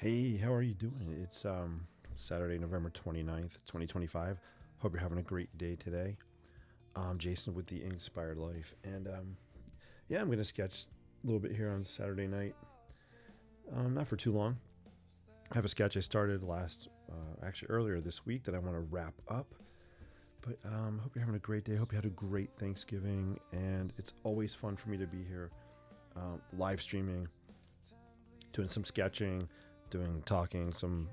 Hey, how are you doing? It's Saturday, November 29th, 2025. Hope you're having a great day today. I'm Jason with the Inspired Life, and yeah, I'm going to sketch a little bit here on Saturday night. Not for too long. I have a sketch I started actually earlier this week that I want to wrap up. But hope you're having a great day. Hope you had a great Thanksgiving, and it's always fun for me to be here, live streaming, doing some sketching, doing talking, some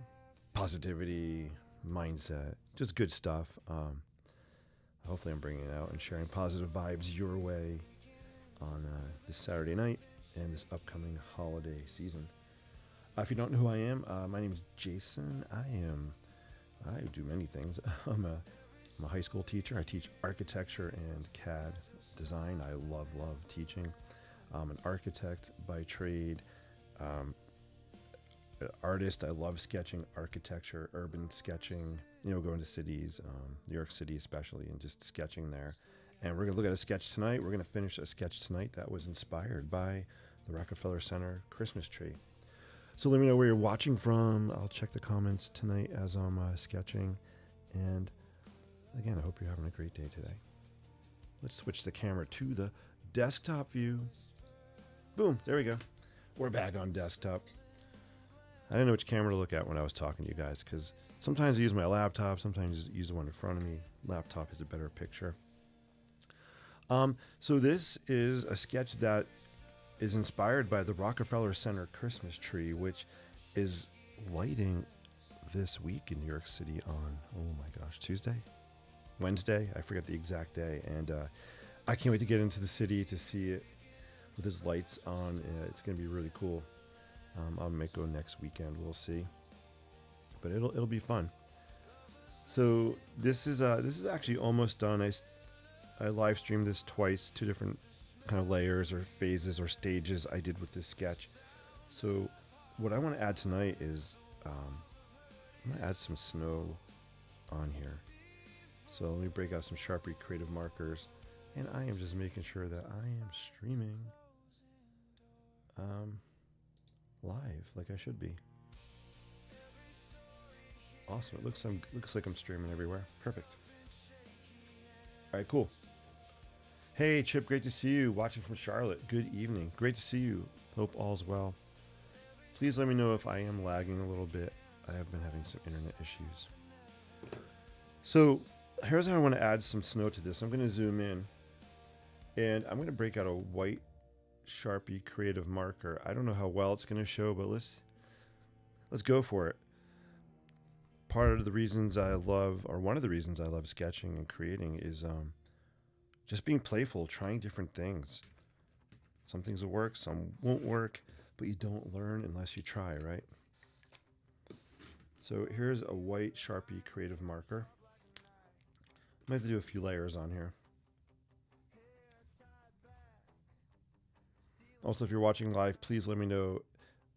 positivity, mindset, just good stuff. Hopefully, I'm bringing it out and sharing positive vibes your way on this Saturday night and this upcoming holiday season. If you don't know who I am, my name is Jason. I do many things. I'm a high school teacher. I teach architecture and CAD design. I love teaching. I'm an architect by trade. Um, Artist. I love sketching, architecture, urban sketching. Going to cities, New York City especially, and just sketching there. And we're gonna look at a sketch tonight. We're gonna finish a sketch tonight that was inspired by the Rockefeller Center Christmas tree. So let me know where you're watching from. I'll check the comments tonight as I'm sketching. And again, I hope you're having a great day today. Let's switch the camera to the desktop view. Boom, there we go. We're back on desktop. I didn't know which camera to look at when I was talking to you guys because sometimes I use my laptop, sometimes I use the one in front of me. Laptop is a better picture. So this is a sketch that is inspired by the Rockefeller Center Christmas tree, which is lighting this week in New York City on, oh my gosh, Tuesday? Wednesday? I forget the exact day. And I can't wait to get into the city to see it with its lights on. It's going to be really cool. I might go next weekend. We'll see, but it'll be fun. So this is actually almost done. I live streamed this twice, two different kind of layers or phases or stages I did with this sketch. So what I want to add tonight is I'm gonna add some snow on here. So let me break out some Sharpie creative markers, and I am just making sure that I am streaming. Live like I should be. Awesome. Looks like I'm streaming everywhere. Perfect. All right, cool. Hey Chip, great to see you. Watching from Charlotte. Good evening. Great to see you. Hope all's well. Please let me know if I am lagging a little bit. I have been having some internet issues. So here's how I want to add some snow to this. I'm going to zoom in, and I'm going to break out a white Sharpie creative marker. I don't know how well it's going to show, but let's go for it. Part of the reasons I love, or one of the reasons I love sketching and creating is just being playful, trying different things. Some things will work, some won't work, but you don't learn unless you try, right? So here's a white Sharpie creative marker. I might have to do a few layers on here. Also, if you're watching live, please let me know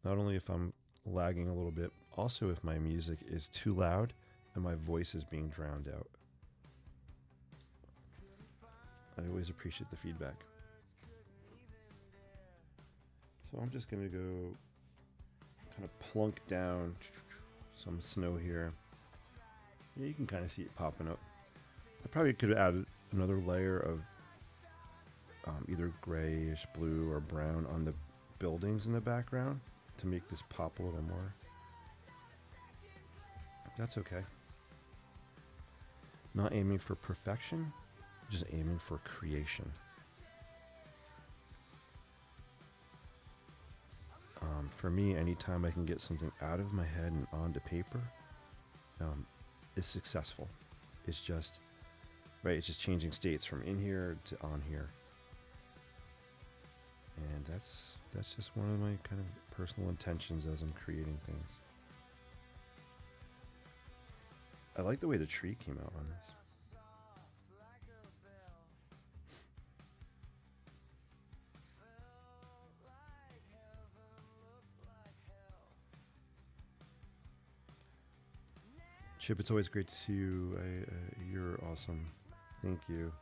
not only if I'm lagging a little bit, also if my music is too loud and my voice is being drowned out. I always appreciate the feedback. So I'm just going to go kind of plunk down some snow here. Yeah, you can kind of see it popping up. I probably could have added another layer of either grayish blue or brown on the buildings in the background to make this pop a little more. That's okay. Not aiming for perfection, just aiming for creation. For me, anytime I can get something out of my head and onto paper, is successful. It's just, right, it's just changing states from in here to on here. And that's just one of my kind of personal intentions as I'm creating things. I like the way the tree came out on this. Chip, it's always great to see you. You're awesome. Thank you.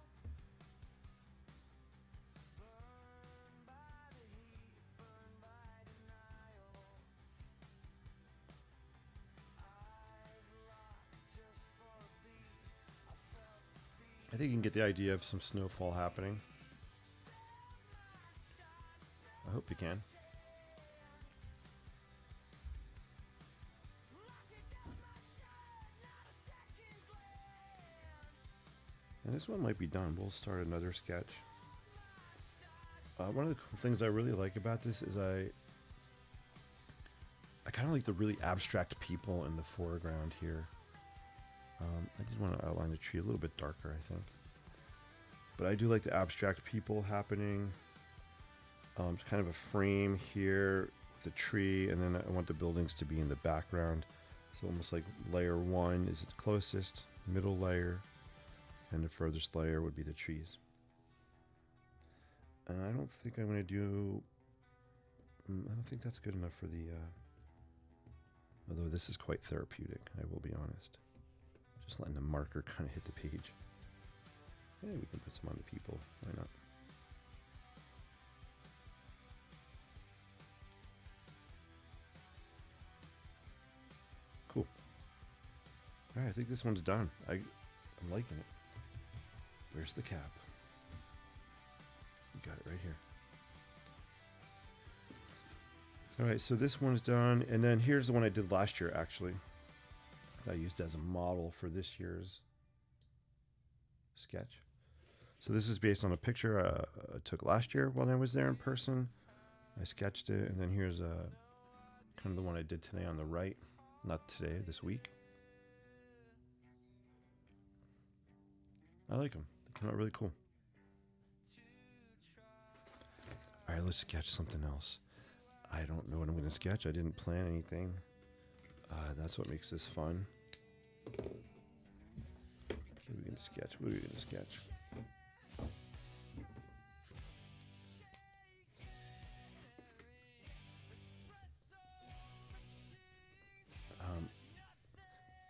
I think you can get the idea of some snowfall happening. I hope you can. And this one might be done. We'll start another sketch. One of the things I really like about this is I kind of like the really abstract people in the foreground here. I did want to outline the tree a little bit darker, I think. But I do like the abstract people happening. It's kind of a frame here with a tree, and then I want the buildings to be in the background. So almost like layer 1 is its closest, middle layer, and the furthest layer would be the trees. And I don't think I'm going to do... I don't think that's good enough for the... although this is quite therapeutic, I will be honest. Just letting the marker kind of hit the page. Hey, we can put some on the people. Why not? Cool. Alright, I think this one's done. I'm liking it. Where's the cap? You got it right here. Alright, so this one's done. And then here's the one I did last year, actually. That I used as a model for this year's sketch. So this is based on a picture I took last year when I was there in person. I sketched it, and then here's kind of the one I did today on the right. Not today, this week. I like them. They came out really cool. All right, let's sketch something else. I don't know what I'm going to sketch. I didn't plan anything. That's what makes this fun. What are we going to sketch? What are we going to sketch?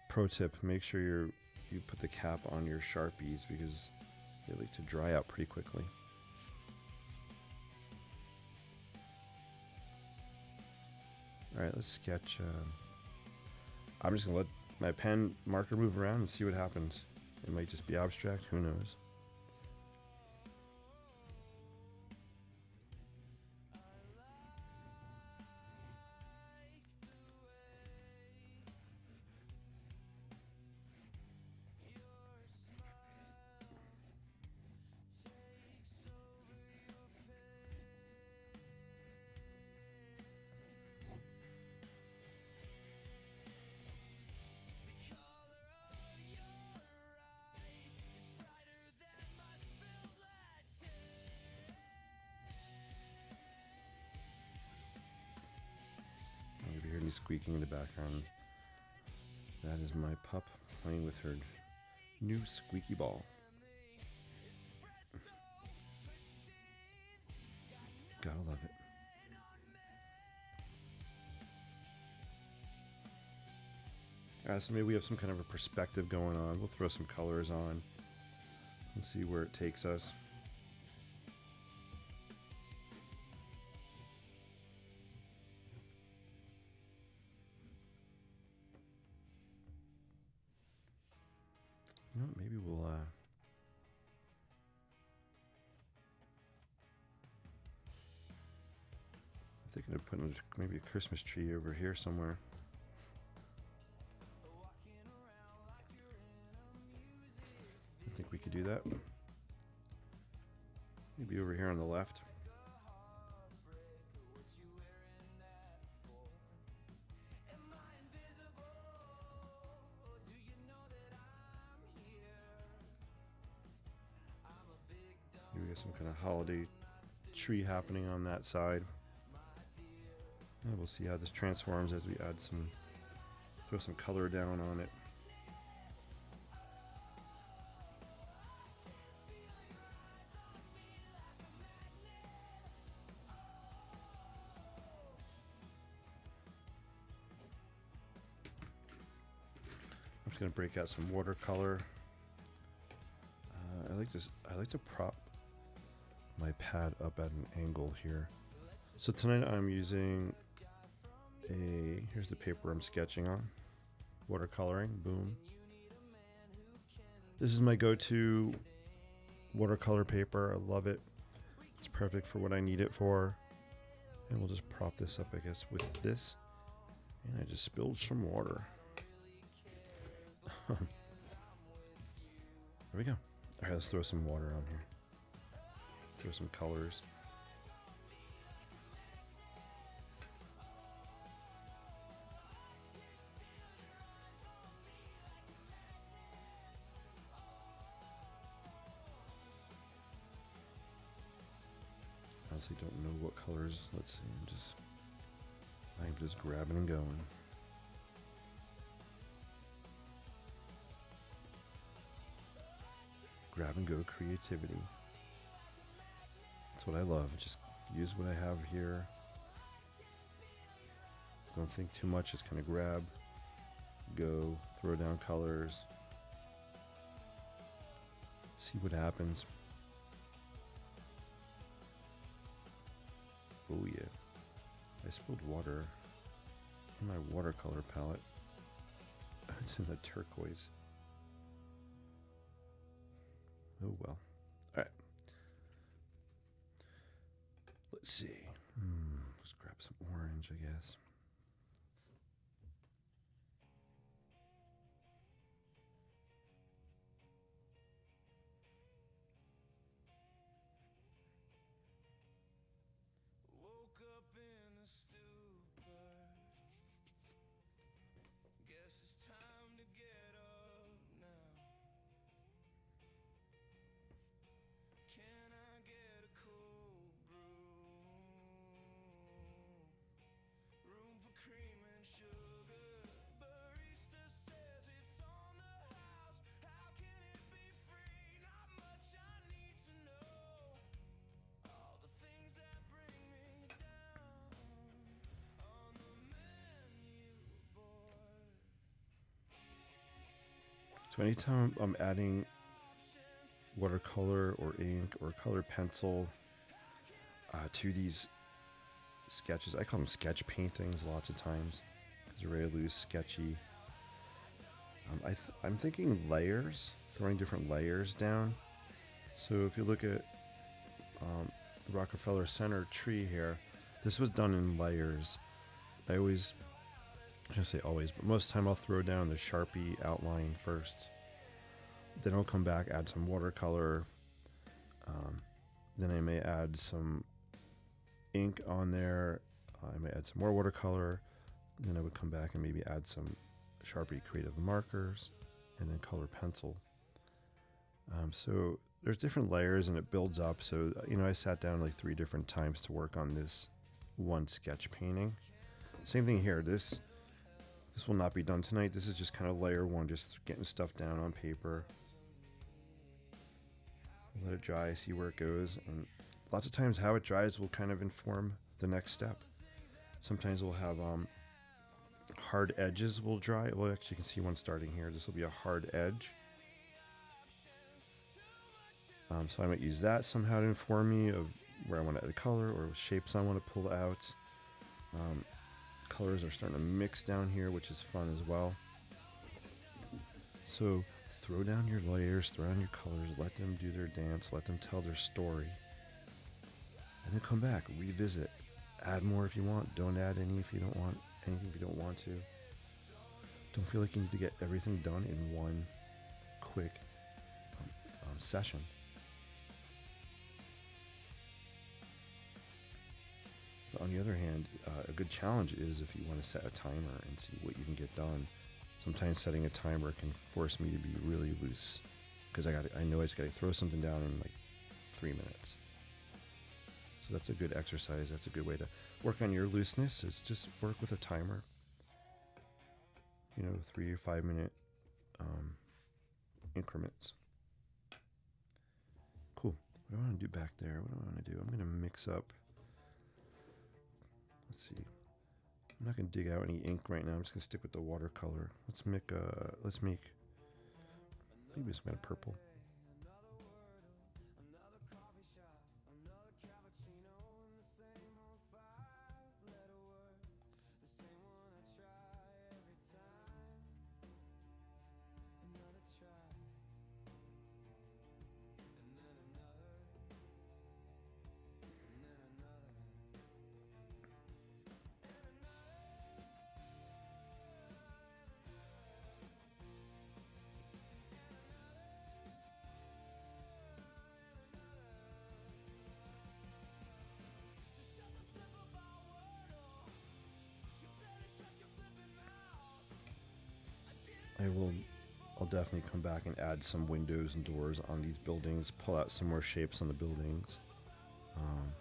Pro tip, make sure you put the cap on your Sharpies because they like to dry out pretty quickly. Alright, let's sketch. I'm just going to let my pen marker move around and see what happens. It might just be abstract, who knows. You hear me squeaking in the background. That is my pup playing with her new squeaky ball. Gotta love it. Alright, so maybe we have some kind of a perspective going on. We'll throw some colors on and see where it takes us. You know, maybe we'll I'm thinking of putting maybe a Christmas tree over here somewhere. I think we could do that. Maybe over here on the left. Maybe we got some kind of holiday tree happening on that side. And we'll see how this transforms as we add some, throw some color down on it. I'm just going to break out some watercolor. I like to prop my pad up at an angle here. So tonight I'm using here's the paper I'm sketching on. Watercoloring, boom. This is my go-to watercolor paper. I love it. It's perfect for what I need it for. And we'll just prop this up, I guess, with this. And I just spilled some water. There we go. All right, let's throw some water on here. Throw some colors. Honestly, don't know what colors. Let's see. I'm just grabbing and going. Grab and go creativity. That's what I love. Just use what I have here. Don't think too much. Just kind of grab, go, throw down colors. See what happens. Oh yeah. I spilled water in my watercolor palette. It's in the turquoise. Oh well. Alright. Let's see. Let's grab some orange, I guess. So anytime I'm adding watercolor or ink or color pencil to these sketches, I call them sketch paintings lots of times because they're very loose, sketchy. I'm thinking layers, throwing different layers down. So if you look at the Rockefeller Center tree here, this was done in layers. I shouldn't say always, but most of the time I'll throw down the Sharpie outline first. Then I'll come back, add some watercolor. Then I may add some ink on there. I may add some more watercolor. Then I would come back and maybe add some Sharpie creative markers and then color pencil. So there's different layers and it builds up. So, I sat down like 3 different times to work on this one sketch painting. Same thing here. This will not be done tonight. This is just kind of layer 1, just getting stuff down on paper. Let it dry, see where it goes. And lots of times how it dries will kind of inform the next step. Sometimes we'll have hard edges will dry. Well, actually you can see one starting here. This will be a hard edge. So I might use that somehow to inform me of where I want to add a color or shapes I want to pull out. Colors are starting to mix down here, which is fun as well. So throw down your layers, throw down your colors, let them do their dance, let them tell their story. And then come back, revisit. Add more if you want, don't add any if you don't want anything if you don't want to. Don't feel like you need to get everything done in one quick session. But on the other hand, a good challenge is if you want to set a timer and see what you can get done. Sometimes setting a timer can force me to be really loose because I know I just got to throw something down in like 3 minutes. So that's a good exercise. That's a good way to work on your looseness. Is just work with a timer. 3 or 5 minute increments. Cool. What do I want to do back there? What do I want to do? I'm going to mix up. Let's see. I'm not going to dig out any ink right now. I'm just going to stick with the watercolor. Let's make maybe some kind of purple. I will. I'll definitely come back and add some windows and doors on these buildings. Pull out some more shapes on the buildings. Um,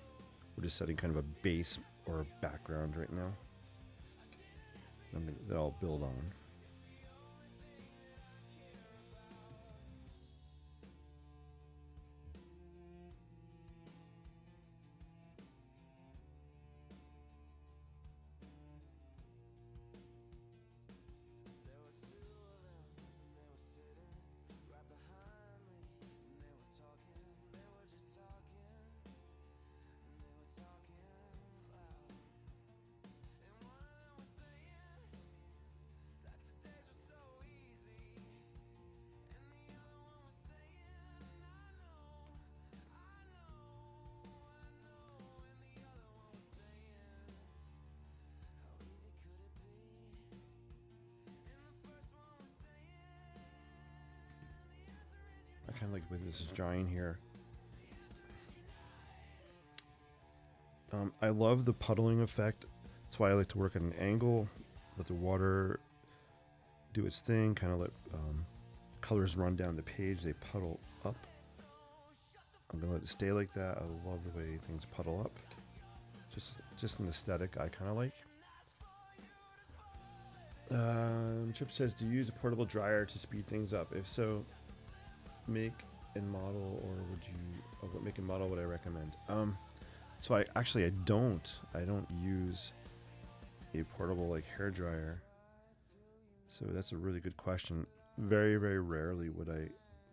we're just setting kind of a base or a background right now. That I'll build on. I kind of like the way this is drying here. I love the puddling effect. That's why I like to work at an angle, let the water do its thing, kind of let colors run down the page, they puddle up. I'm gonna let it stay like that. I love the way things puddle up. Just an aesthetic I kind of like. Chip says, do you use a portable dryer to speed things up? If so, make and model, or would you, what make and model would I recommend? So I don't use a portable like hair dryer. So that's a really good question. Very, very rarely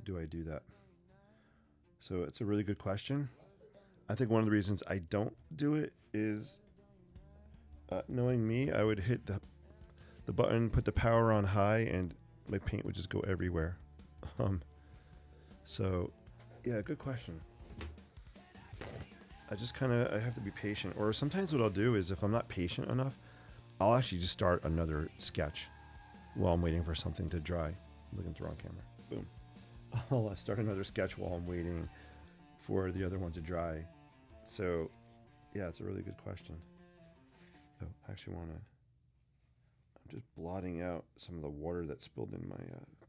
do I do that. So it's a really good question. I think one of the reasons I don't do it is, knowing me, I would hit the button, put the power on high, and my paint would just go everywhere. So yeah, good question. I have to be patient. Or sometimes what I'll do is, if I'm not patient enough, I'll actually just start another sketch while I'm waiting for something to dry. I'm looking at the wrong camera. Boom. I'll start another sketch while I'm waiting for the other one to dry. So yeah, it's a really good question. Oh, I actually I'm just blotting out some of the water that spilled in my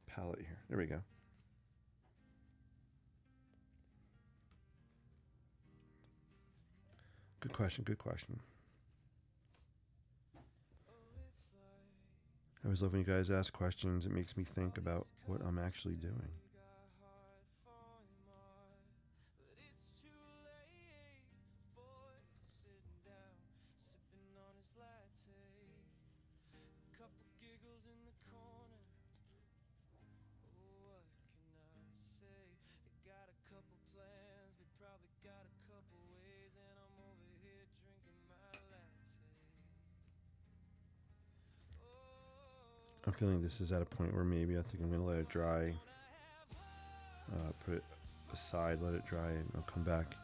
palette here. There we go. Good question, good question. I always love when you guys ask questions. It makes me think about what I'm actually doing. I'm feeling this is at a point where maybe I think I'm going to let it dry. Put it aside, let it dry, and I'll come back.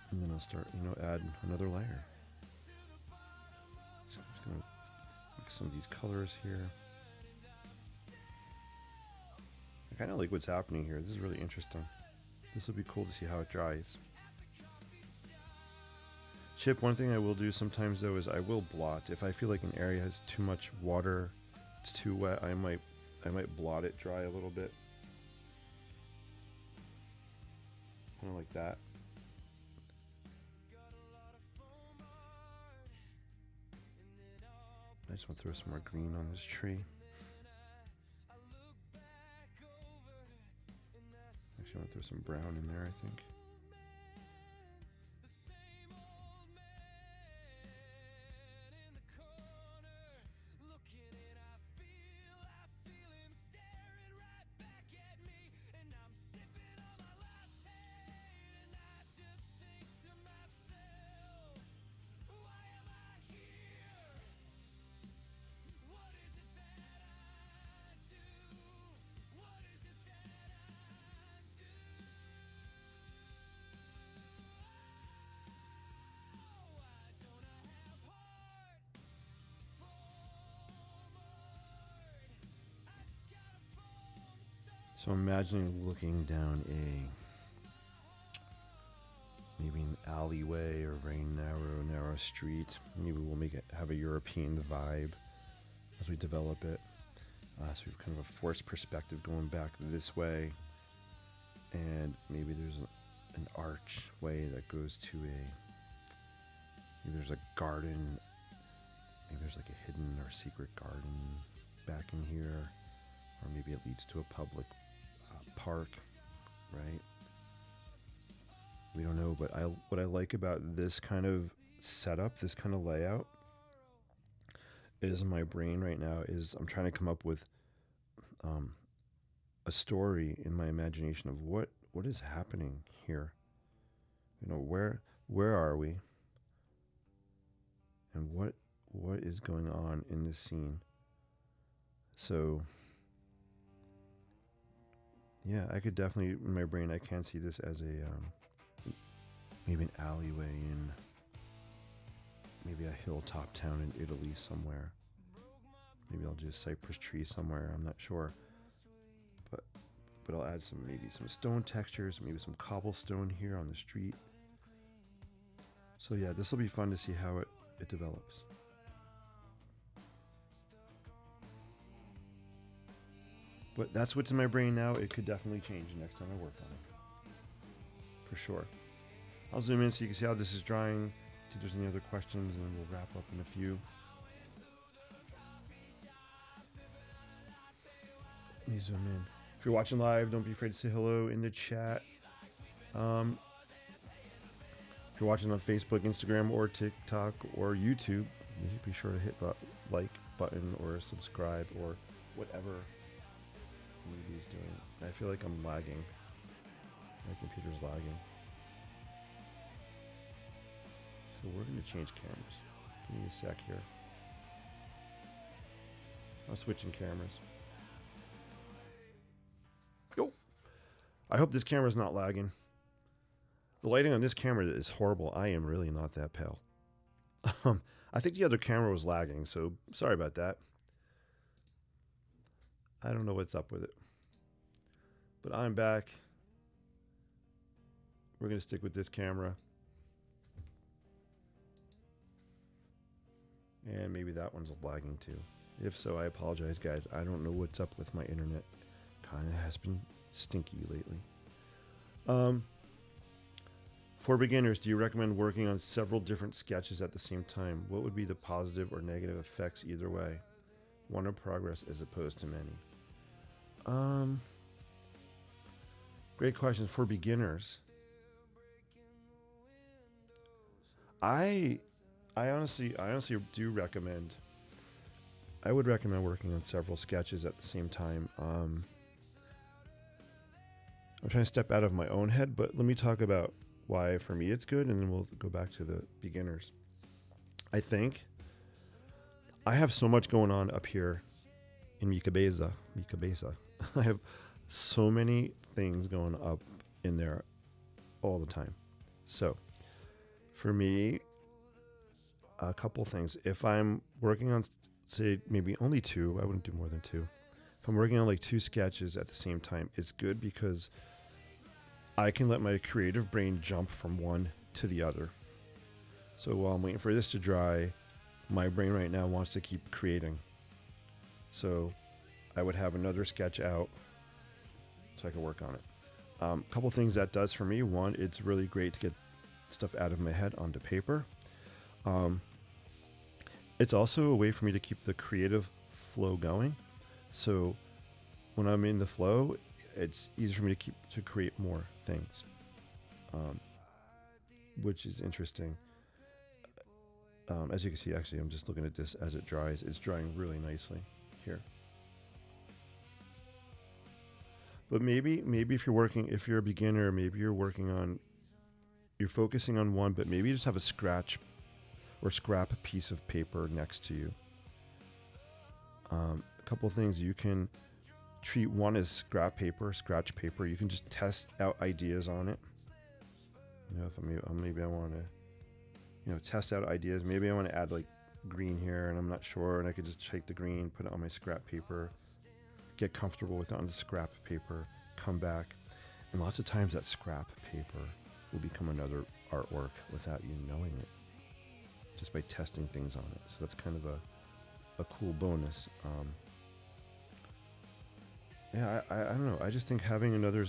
And then I'll start, add another layer. So I'm just going to mix some of these colors here. I kind of like what's happening here. This is really interesting. This will be cool to see how it dries. Chip, one thing I will do sometimes though is I will blot. If I feel like an area has too much water, it's too wet, I might blot it dry a little bit. Kind of like that. I just want to throw some more green on this tree. Actually, I want to throw some brown in there, I think. So imagining looking down maybe an alleyway or a very narrow street. Maybe we'll have a European vibe as we develop it. So we have kind of a forced perspective going back this way, and maybe there's an archway that goes to maybe there's a garden, maybe there's like a hidden or secret garden back in here, or maybe it leads to a public park, right? We don't know, but what I like about this kind of setup, this kind of layout, is my brain right now is I'm trying to come up with a story in my imagination of what is happening here. You know, where are we, and what is going on in this scene. So yeah, I could definitely, in my brain, I can see this as a maybe an alleyway in maybe a hilltop town in Italy somewhere. Maybe I'll do a cypress tree somewhere, I'm not sure. But I'll add maybe some stone textures, maybe some cobblestone here on the street. So yeah, this will be fun to see how it develops. But that's what's in my brain now. It could definitely change next time I work on it. For sure. I'll zoom in so you can see how this is drying. See if there's any other questions, and then we'll wrap up in a few. Let me zoom in. If you're watching live, don't be afraid to say hello in the chat. If you're watching on Facebook, Instagram, or TikTok, or YouTube, be sure to hit the like button or subscribe or whatever Movie's doing. I feel like I'm lagging. My computer's lagging. So we're going to change cameras. Give me a sec here. I'm switching cameras. Yo! I hope this camera's not lagging. The lighting on this camera is horrible. I am really not that pale. I think the other camera was lagging, so sorry about that. I don't know what's up with it. But I'm back. We're going to stick with this camera. And maybe that one's lagging too. If so, I apologize, guys. I don't know what's up with my internet. Kind of has been stinky lately. For beginners, do you recommend working on several different sketches at the same time? What would be the positive or negative effects either way? One in progress as opposed to many. Great questions for beginners. I honestly do recommend. I would recommend working on several sketches at the same time. I'm trying to step out of my own head, but let me talk about why for me it's good, and then we'll go back to the beginners. I think I have so much going on up here in mi cabeza. I have so many things going up in there all the time. So for me, a couple things. If I'm working on, say, maybe only two, I wouldn't do more than two. If I'm working on like two sketches at the same time, it's good because I can let my creative brain jump from one to the other. So while I'm waiting for this to dry, my brain right now wants to keep creating. So I would have another sketch out so I can work on it. A couple things that does for me. One, it's really great to get stuff out of my head onto paper. It's also a way for me to keep the creative flow going. So when I'm in the flow, it's easier for me to create more things, which is interesting. As you can see, actually, I'm just looking at this as it dries. It's drying really nicely here. But maybe if you're a beginner, maybe you're focusing on one, but maybe you just have a scratch or scrap piece of paper next to you. A couple things you can treat one as scratch paper. You can just test out ideas on it. You know, if maybe I want to, test out ideas. Maybe I want to add like green here, and I'm not sure, and I could just take the green, put it on my scrap paper, get comfortable with it on the scrap paper, come back, and lots of times that scrap paper will become another artwork without you knowing it, just by testing things on it. So that's kind of a cool bonus. Yeah, I don't know. I just think having another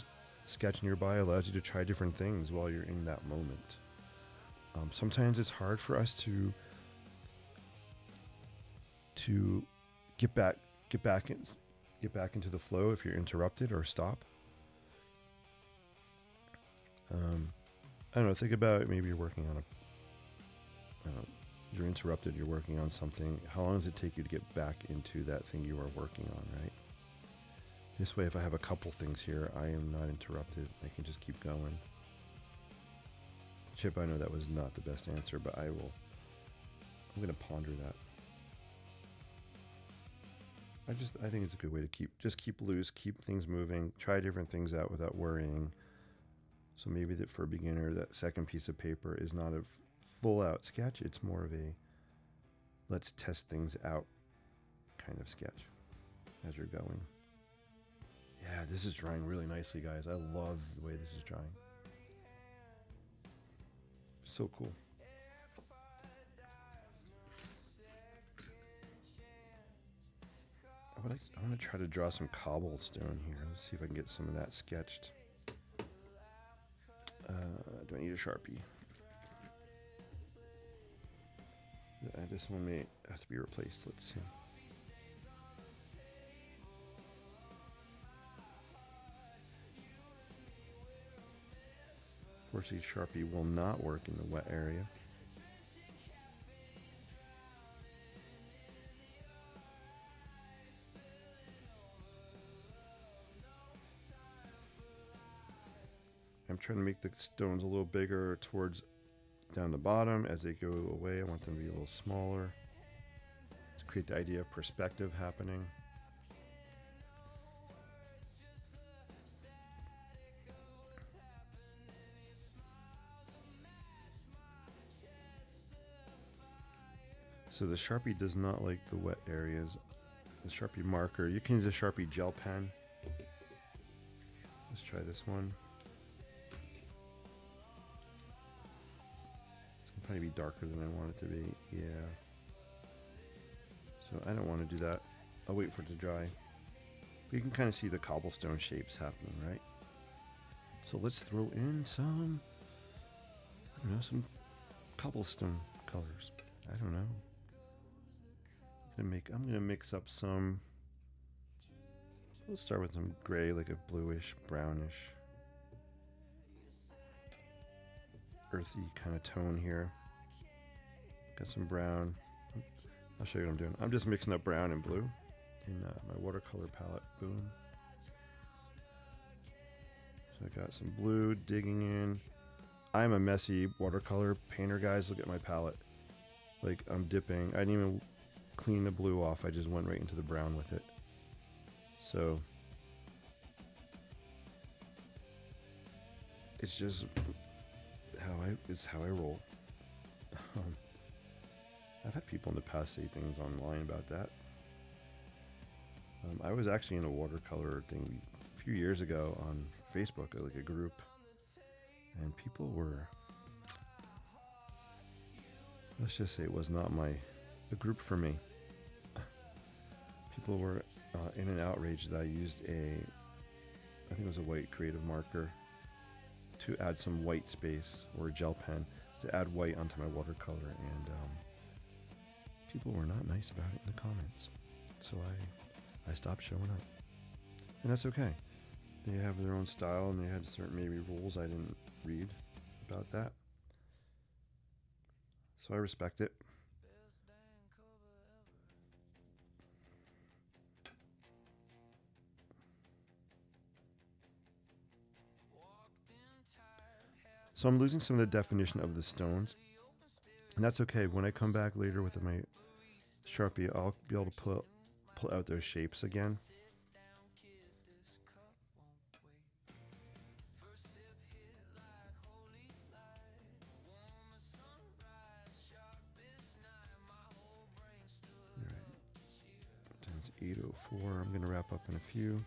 sketch nearby allows you to try different things while you're in that moment. Sometimes it's hard for us to get back get back in, get back into the flow if you're interrupted or stop. I don't know. Think about it. Maybe you're working on a. You're interrupted. You're working on something. How long does it take you to get back into that thing you are working on? Right. This way, if I have a couple things here, I am not interrupted. I can just keep going. Chip, I know that was not the best answer, but I will. I'm going to ponder that. I think it's a good way to keep loose, keep things moving, try different things out without worrying. So maybe that for a beginner, that second piece of paper is not a full out sketch. It's more of a let's test things out kind of sketch as you're going. Yeah, this is drying really nicely, guys. I love the way this is drying. So cool. I want to try to draw some cobblestone here. Let's see if I can get some of that sketched. Do I need a Sharpie? This one may have to be replaced. Let's see. Unfortunately, Sharpie will not work in the wet area. I'm trying to make the stones a little bigger towards down the bottom. As they go away, I want them to be a little smaller to create the idea of perspective happening. So the Sharpie does not like the wet areas. The Sharpie marker, you can use a Sharpie gel pen. Let's try this one. It's gonna probably be darker than I want it to be. Yeah. So I don't want to do that. I'll wait for it to dry. But you can kind of see the cobblestone shapes happening, right? So let's throw in some, I don't know, some cobblestone colors. I don't know. I'm gonna mix up some. We'll start with some gray, like a bluish, brownish, earthy kind of tone here. Got some brown. I'll show you what I'm doing. I'm just mixing up brown and blue in my watercolor palette. Boom. So I got some blue digging in. I'm a messy watercolor painter, guys. Look at my palette. Like, I'm dipping. I didn't even clean the blue off. I just went right into the brown with it. So it's just how I roll. I've had people in the past say things online about that. I was actually in a watercolor thing a few years ago on Facebook, like a group, and people were, let's just say it was not a group for me. People were in an outrage that I used I think it was a white creative marker to add some white space, or a gel pen to add white onto my watercolor, and people were not nice about it in the comments. So I stopped showing up, and that's okay. They have their own style, and they had certain maybe rules I didn't read about that. So I respect it. So I'm losing some of the definition of the stones, and that's okay. When I come back later with my Sharpie, I'll be able to pull out those shapes again. All right. Times 804. I'm going to wrap up in a few.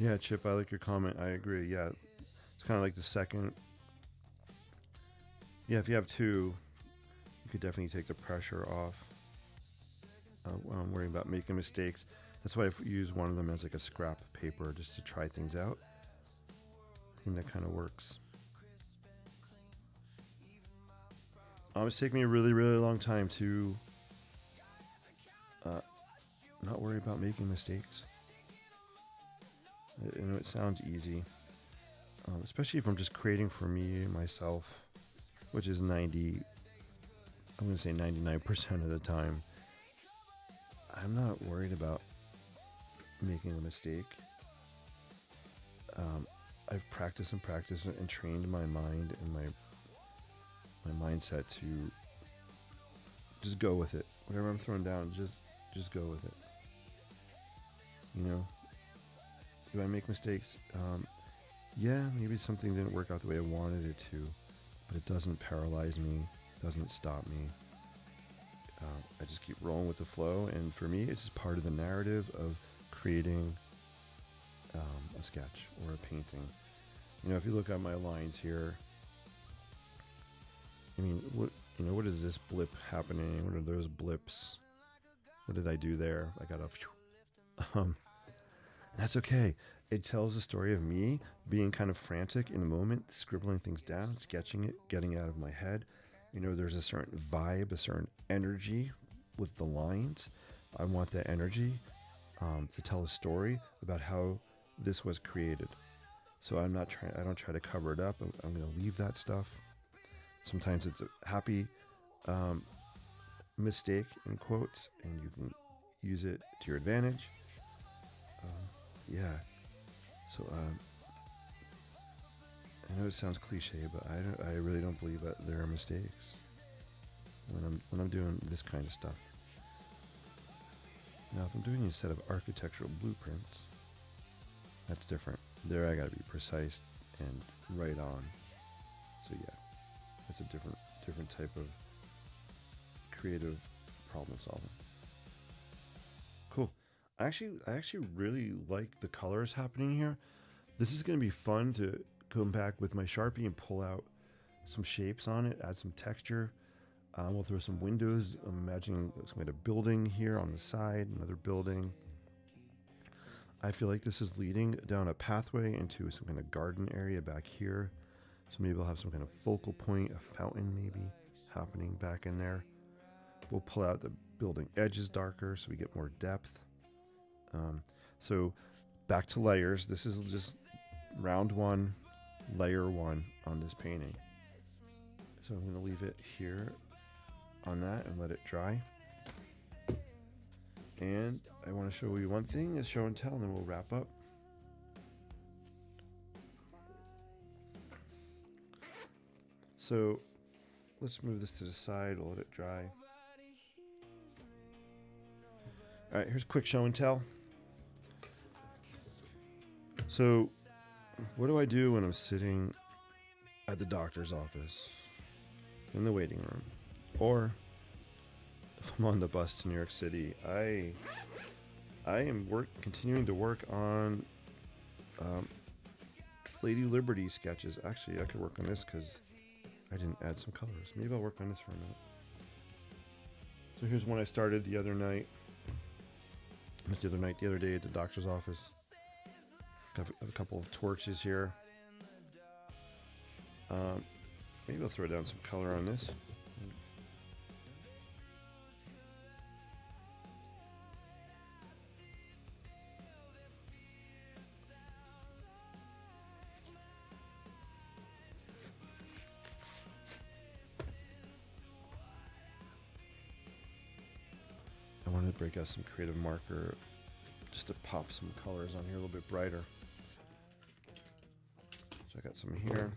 Yeah, Chip, I like your comment. I agree. Yeah, it's kind of like the second. Yeah, if you have two, you could definitely take the pressure off when I'm worrying about making mistakes. That's why I use one of them as like a scrap paper just to try things out. I think that kind of works. It's taken me a really, really long time to uh, not worry about making mistakes. You know, it sounds easy, especially if I'm just creating for me, myself, which is 90, I'm going to say 99% of the time. I'm not worried about making a mistake. I've practiced and practiced and trained my mind and my mindset to just go with it. Whatever I'm throwing down, just go with it. You know, do I make mistakes? Yeah, maybe something didn't work out the way I wanted it to, but it doesn't paralyze me, doesn't stop me. I just keep rolling with the flow, and for me, it's part of the narrative of creating a sketch or a painting. You know, if you look at my lines here, I mean, what is this blip happening? What are those blips? What did I do there? I got a phew. That's okay. It tells the story of me being kind of frantic in the moment, scribbling things down, sketching it, getting it out of my head. You know, there's a certain vibe, a certain energy with the lines. I want that energy to tell a story about how this was created. So I don't try to cover it up. I'm going to leave that stuff. Sometimes it's a happy mistake in quotes, and you can use it to your advantage. Yeah. So I know it sounds cliche, but I really don't believe that there are mistakes when I'm doing this kind of stuff. Now, if I'm doing a set of architectural blueprints, that's different. There, I gotta be precise and right on. So yeah, that's a different type of creative problem solving. Cool. I actually really like the colors happening here. This is gonna be fun to come back with my Sharpie and pull out some shapes on it, add some texture. We'll throw some windows. I'm imagining some kind of building here on the side, another building. I feel like this is leading down a pathway into some kind of garden area back here. So maybe we'll have some kind of focal point, a fountain maybe happening back in there. We'll pull out the building edges darker so we get more depth. So back to layers. This is just round one, layer one on this painting. So I'm going to leave it here on that and let it dry. And I want to show you one thing is show and tell, and then we'll wrap up. So let's move this to the side. We'll let it dry. All right, here's a quick show and tell. So what do I do when I'm sitting at the doctor's office, in the waiting room, or if I'm on the bus to New York City? I am continuing to work on Lady Liberty sketches. Actually, I could work on this because I didn't add some colors. Maybe I'll work on this for a minute. So here's one I started the other night. The other day at the doctor's office. Got a couple of torches here. Maybe I'll throw down some color on this. I wanted to break out some creative marker just to pop some colors on here a little bit brighter. So I got some here.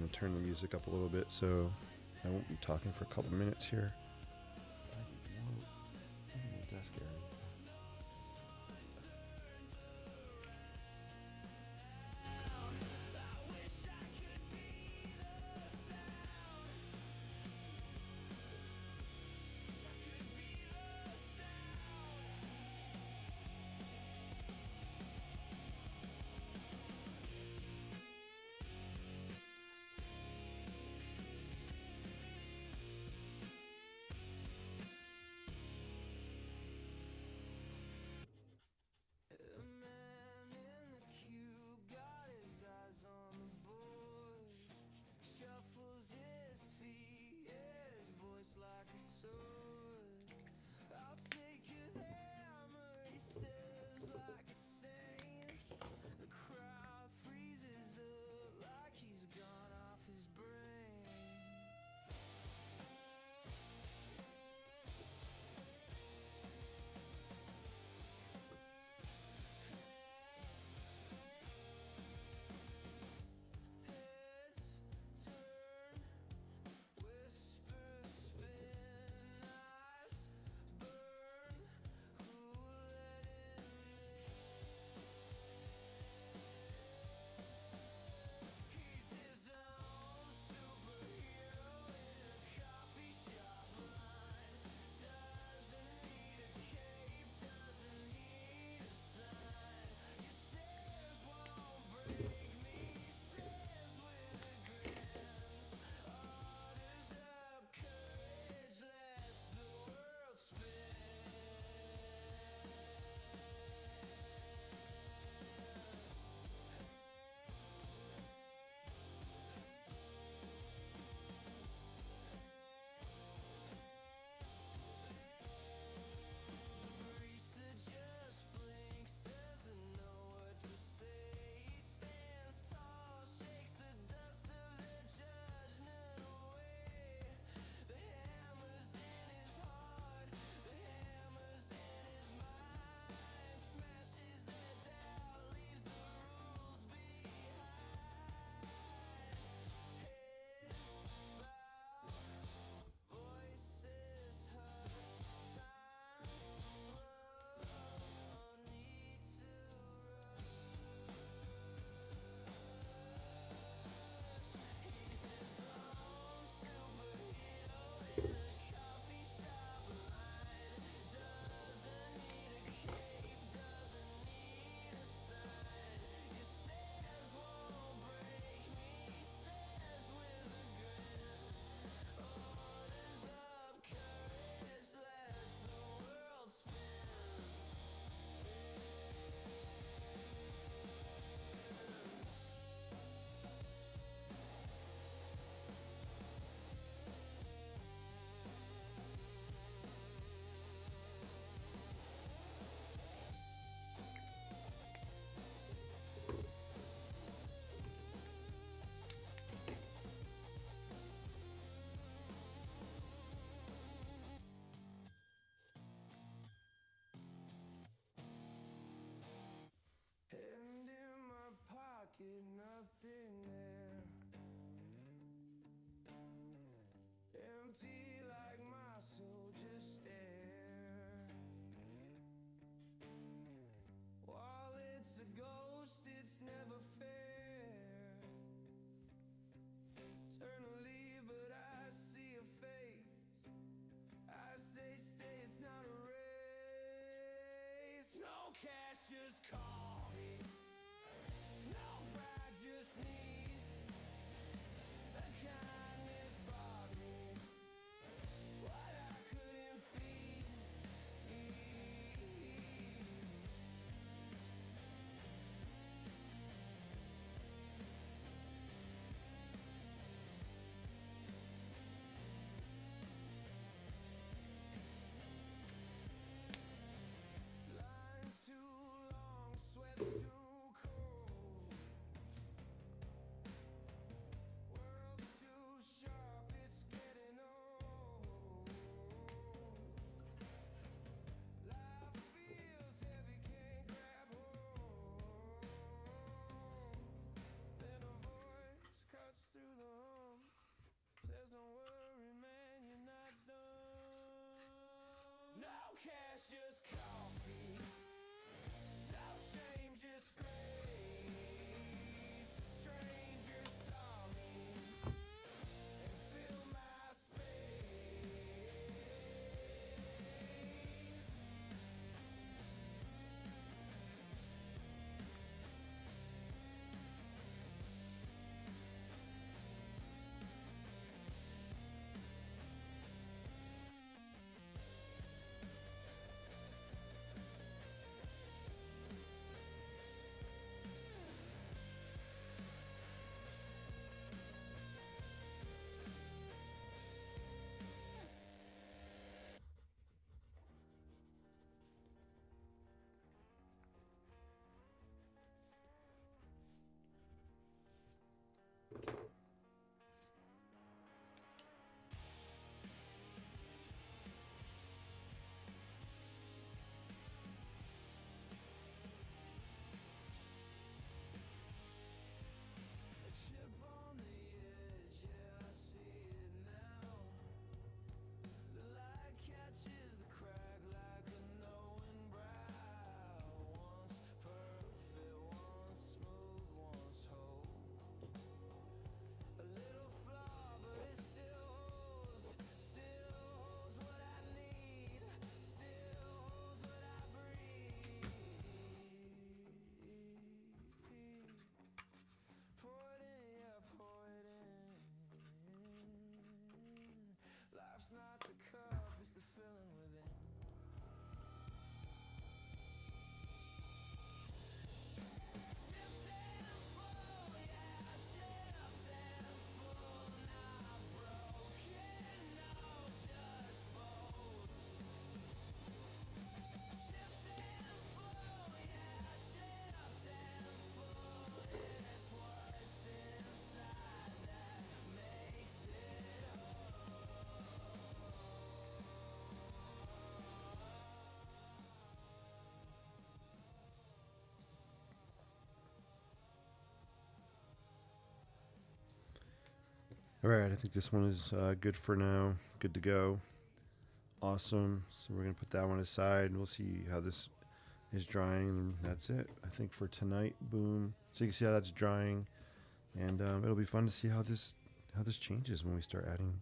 going to turn the music up a little bit, so I won't be talking for a couple minutes here. Desk area. Nothing there, empty like my soul, just stare. While it's a ghost, it's never fair. Turn to leave, but I see a face. I say stay, it's not a race. No cash, just coffee. No pride, just All right, I think this one is good for now. Good to go. Awesome. So we're going to put that one aside and we'll see how this is drying. And that's it, I think, for tonight. Boom. So you can see how that's drying. And it'll be fun to see how this changes when we start adding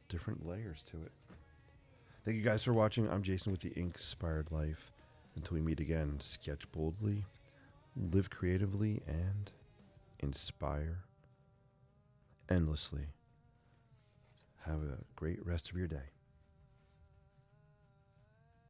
different layers to it. Thank you guys for watching. I'm Jason with the Inspired Life. Until we meet again, sketch boldly, live creatively, and inspire endlessly. Have a great rest of your day.